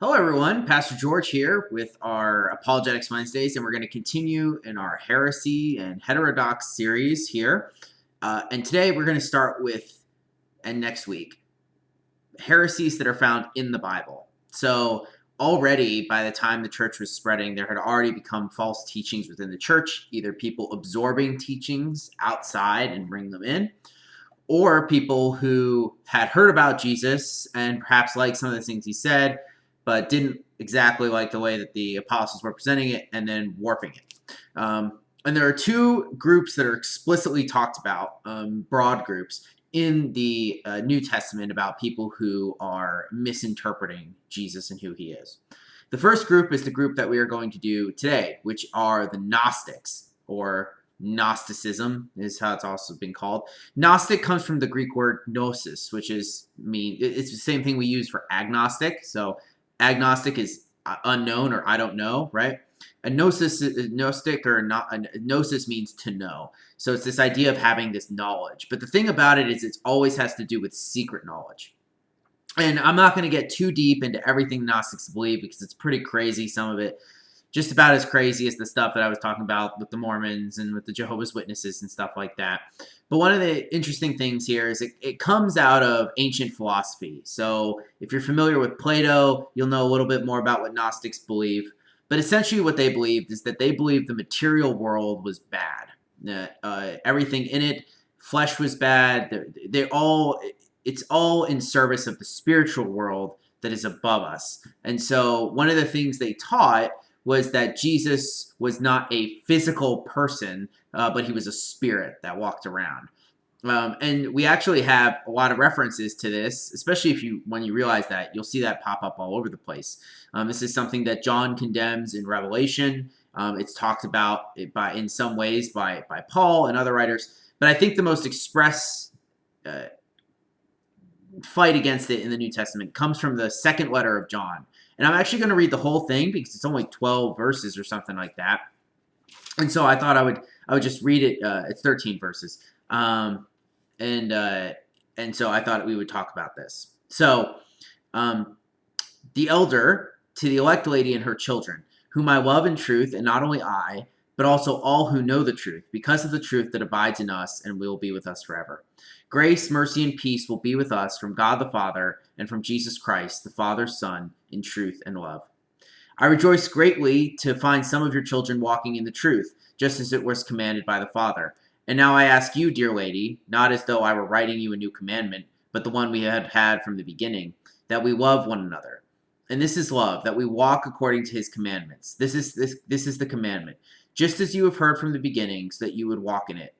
Hello, everyone. Pastor George here with our Apologetics Wednesdays, and we're going to continue in our heresy and heterodox series here. And today we're going to start with, and next week, heresies that are found in the Bible. So, already by the time the church was spreading, there had already become false teachings within the church, either people absorbing teachings outside and bring them in, or people who had heard about Jesus and perhaps liked some of the things he said, but didn't exactly like the way that the apostles were presenting it and then warping it. And there are two groups that are explicitly talked about, broad groups, in the New Testament about people who are misinterpreting Jesus and who he is. The first group is the group that we are going to do today, which are the Gnostics, or Gnosticism is how it's also been called. Gnostic comes from the Greek word gnosis, which is it's the same thing we use for agnostic. So agnostic is unknown or I don't know, right? A gnosis, gnostic or not, a gnosis means to know. So it's this idea of having this knowledge. But the thing about it is it always has to do with secret knowledge. And I'm not going to get too deep into everything Gnostics believe because it's pretty crazy, some of it. Just about as crazy as the stuff that I was talking about with the Mormons and with the Jehovah's Witnesses and stuff like that. But one of the interesting things here is it comes out of ancient philosophy. So if you're familiar with Plato, you'll know a little bit more about what Gnostics believe. But essentially what they believed is that they believed the material world was bad. Everything in it, flesh was bad. It's all in service of the spiritual world that is above us. And so one of the things they taught was that Jesus was not a physical person, but he was a spirit that walked around. And we actually have a lot of references to this, especially when you realize that, you'll see that pop up all over the place. This is something that John condemns in Revelation. It's talked about in some ways by Paul and other writers. But I think the most express fight against it in the New Testament comes from the second letter of John. And I'm actually going to read the whole thing because it's only 12 verses or something like that. And so I thought I would just read it. It's 13 verses. And so I thought we would talk about this. So the elder to the elect lady and her children, whom I love in truth, and not only I, but also all who know the truth, because of the truth that abides in us and will be with us forever. Grace, mercy, and peace will be with us from God the Father and from Jesus Christ, the Father's Son, in truth and love. I rejoice greatly to find some of your children walking in the truth, just as it was commanded by the Father. And now I ask you, dear lady, not as though I were writing you a new commandment, but the one we had from the beginning, that we love one another. And this is love, that we walk according to his commandments. This is the commandment, just as you have heard from the beginning, so that you would walk in it.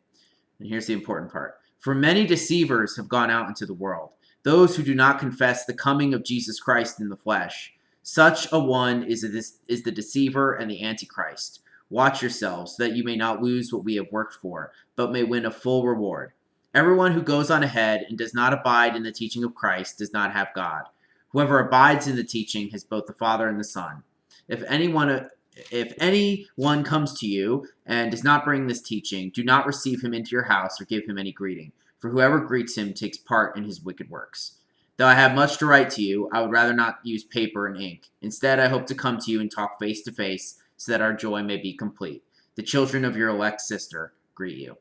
And here's the important part. For many deceivers have gone out into the world, those who do not confess the coming of Jesus Christ in the flesh. Such a one is the deceiver and the antichrist. Watch yourselves, so that you may not lose what we have worked for, but may win a full reward. Everyone who goes on ahead and does not abide in the teaching of Christ does not have God. Whoever abides in the teaching has both the Father and the Son. If anyone comes to you and does not bring this teaching, do not receive him into your house or give him any greeting, for whoever greets him takes part in his wicked works. Though I have much to write to you, I would rather not use paper and ink. Instead, I hope to come to you and talk face to face, so that our joy may be complete. The children of your elect sister greet you.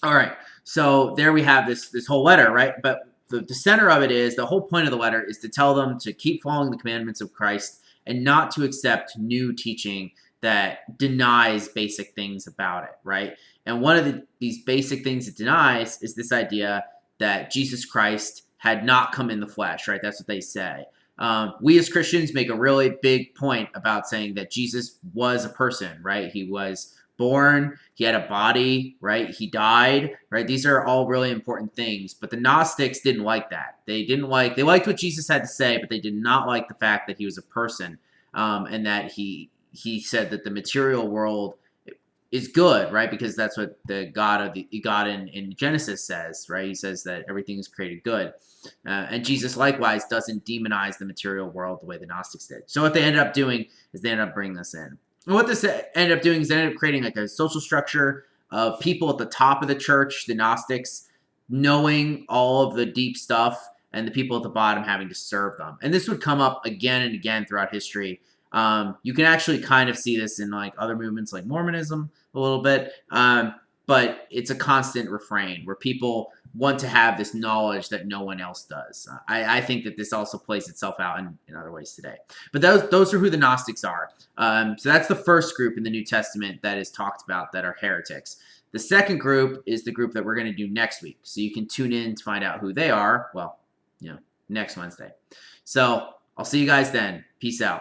All right, so there we have this whole letter, right? But the center of it is, the whole point of the letter is to tell them to keep following the commandments of Christ and not to accept new teaching that denies basic things about it, right? And one of these basic things it denies is this idea that Jesus Christ had not come in the flesh, right? That's what they say. We as Christians make a really big point about saying that Jesus was a person, right? He was born, he had a body, right? He died, right? These are all really important things, but the Gnostics didn't like that. They liked what Jesus had to say, but they did not like the fact that he was a person, and that he said that the material world is good, right? Because that's what the God in Genesis says, right? He says that everything is created good. And Jesus likewise doesn't demonize the material world the way the Gnostics did. So what they ended up doing is they ended up bringing this in. And what this ended up doing is they ended up creating like a social structure of people at the top of the church, the Gnostics, knowing all of the deep stuff and the people at the bottom having to serve them. And this would come up again and again throughout history. You can actually kind of see this in like other movements like Mormonism a little bit, but it's a constant refrain where people want to have this knowledge that no one else does. I think that this also plays itself out in other ways today. But those are who the Gnostics are. So that's the first group in the New Testament that is talked about that are heretics. The second group is the group that we're going to do next week. So you can tune in to find out who they are. Well, next Wednesday. So I'll see you guys then. Peace out.